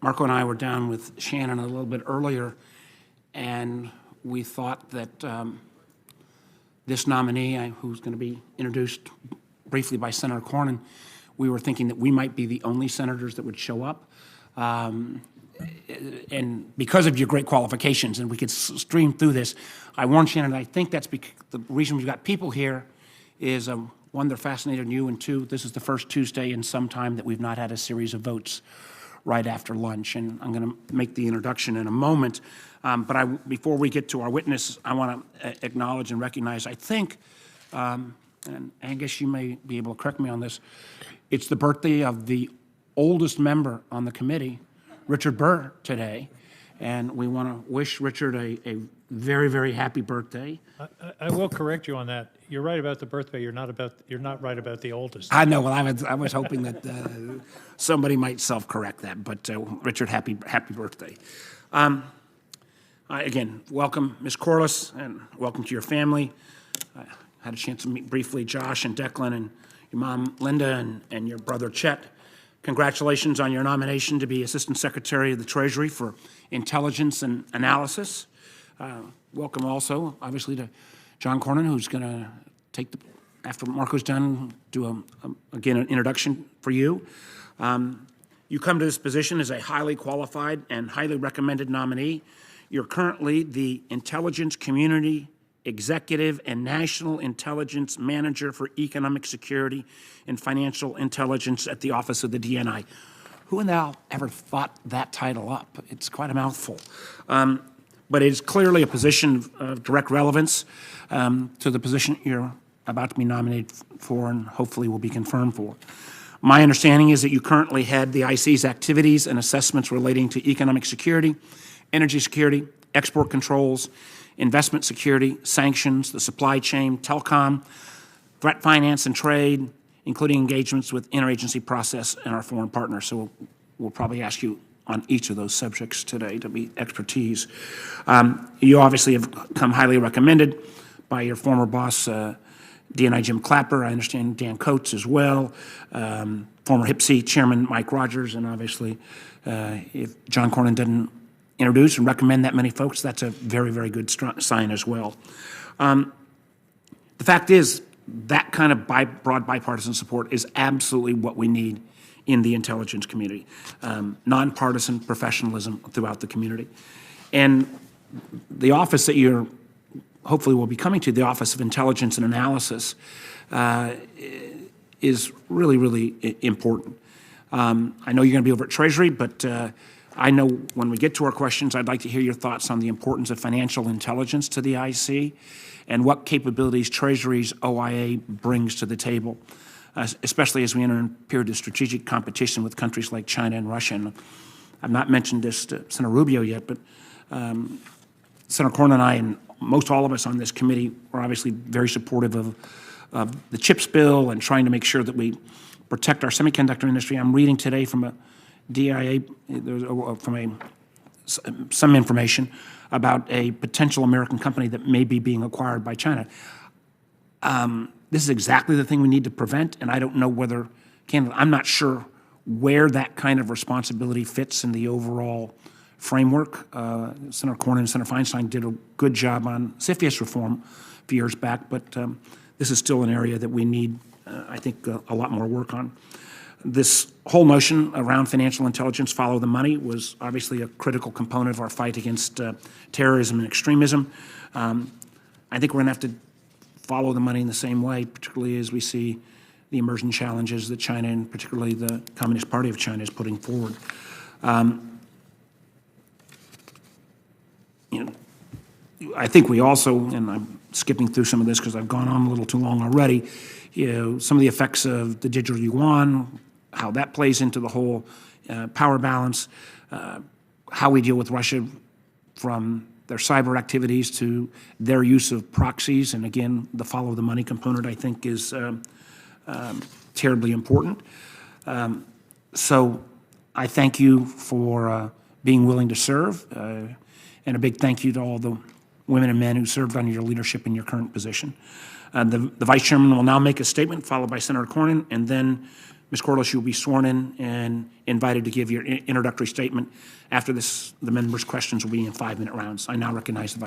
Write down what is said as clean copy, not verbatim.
Marco and I were down with Shannon a little bit earlier, and we thought that this nominee, who's going to be introduced briefly by Senator Cornyn, we were thinking that we might be the only senators that would show up. And because of your great qualifications, and we could stream through this, I warned Shannon, I think that's because the reason we've got people here is, one, they're fascinated in you, and two, this is the first Tuesday in some time that we've not had a series of votes right after lunch. And I'm going to make the introduction in a moment. But before we get to our witness, I want to acknowledge and recognize, I think, and Angus, you may be able to correct me on this, it's the birthday of the oldest member on the committee, Richard Burr, today. And we want to wish Richard a very, very happy birthday. I will correct you on that. You're right about the birthday. You're not right about the oldest. I know. Well, I was hoping that somebody might self-correct that. But Richard, happy birthday. Again, welcome, Ms. Corless, and welcome to your family. I had a chance to meet briefly Josh and Declan and your mom, Linda, and your brother, Chet. Congratulations on your nomination to be Assistant Secretary of the Treasury for Intelligence and Analysis. Welcome also, obviously, to John Cornyn, who's going to take after Marco's done, do again an introduction for you. You come to this position as a highly qualified and highly recommended nominee. You're currently the Intelligence Community Executive and National Intelligence Manager for Economic Security and Financial Intelligence at the Office of the DNI. Who in the hell ever thought that title up? It's quite a mouthful. But it is clearly a position of direct relevance to the position you're about to be nominated for and hopefully will be confirmed for. My understanding is that you currently head the IC's activities and assessments relating to economic security, energy security, export controls, investment security, sanctions, the supply chain, telecom, threat finance and trade, including engagements with interagency process and our foreign partners. So we'll probably ask you on each of those subjects today to be expertise. You obviously have come highly recommended by your former boss, DNI Jim Clapper. I understand Dan Coates as well, former HIPC Chairman Mike Rogers, and obviously if John Cornyn didn't introduce and recommend that many folks, that's a very, very good sign as well. The fact is, that kind of broad bipartisan support is absolutely what we need in the intelligence community, nonpartisan professionalism throughout the community. And the office that you're hopefully will be coming to, the Office of Intelligence and Analysis, is really, really important. I know you're going to be over at Treasury, but I know when we get to our questions, I'd like to hear your thoughts on the importance of financial intelligence to the IC and what capabilities Treasury's OIA brings to the table, especially as we enter a period of strategic competition with countries like China and Russia. And I've not mentioned this to Senator Rubio yet, but Senator Cornyn and I and most all of us on this committee are obviously very supportive of the CHIPS bill and trying to make sure that we protect our semiconductor industry. I'm reading today from a DIA, some information about a potential American company that may be being acquired by China. This is exactly the thing we need to prevent, and I don't know whether, I'm not sure where that kind of responsibility fits in the overall framework. Senator Cornyn and Senator Feinstein did a good job on CFIUS reform a few years back, but this is still an area that we need, I think, a lot more work on. This whole notion around financial intelligence, follow the money, was obviously a critical component of our fight against terrorism and extremism. I think we're going to have to follow the money in the same way, particularly as we see the emerging challenges that China and particularly the Communist Party of China is putting forward. I think we also, and I'm skipping through some of this because I've gone on a little too long already, some of the effects of the digital yuan, how that plays into the whole power balance, how we deal with Russia from their cyber activities to their use of proxies. And again, the follow the money component, I think, is terribly important. So I thank you for being willing to serve, and a big thank you to all the women and men who served under your leadership in your current position. The Vice Chairman will now make a statement, followed by Senator Cornyn, and then Ms. Corless, you'll be sworn in and invited to give your introductory statement. After this, the members' questions will be in 5-minute rounds. I now recognize the Vice